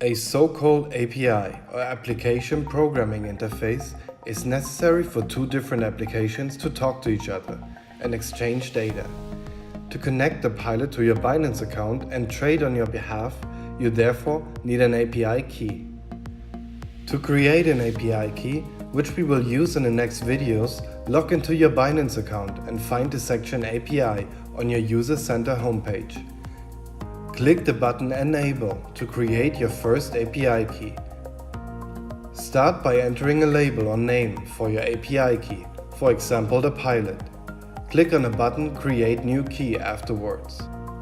A so-called API or application programming interface is necessary for two different applications to talk to each other and exchange data. To connect the pilot to your Binance account and trade on your behalf, you therefore need an API key. To create an API key, which we will use in the next videos, log into your Binance account and find the section API on your User Center homepage. Click the button Enable to create your first API key. Start by entering a label or name for your API key, for example the.pylot. Click on the button Create New Key afterwards.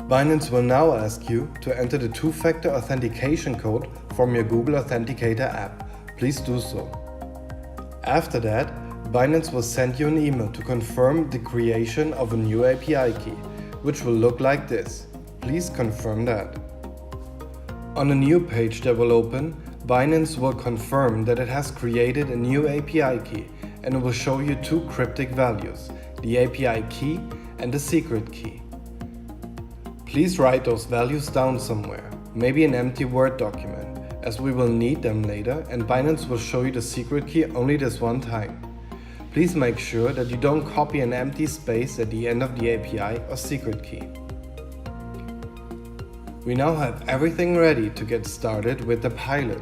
Binance will now ask you to enter the two-factor authentication code from your Google Authenticator app. Please do so. After that, Binance will send you an email to confirm the creation of a new API key, which will look like this. Please confirm that. On a new page that will open, Binance will confirm that it has created a new API key and it will show you two cryptic values, the API key and the secret key. Please write those values down somewhere, maybe an empty Word document, as we will need them later and Binance will show you the secret key only this one time. Please make sure that you don't copy an empty space at the end of the API or secret key. We now have everything ready to get started with the pilot.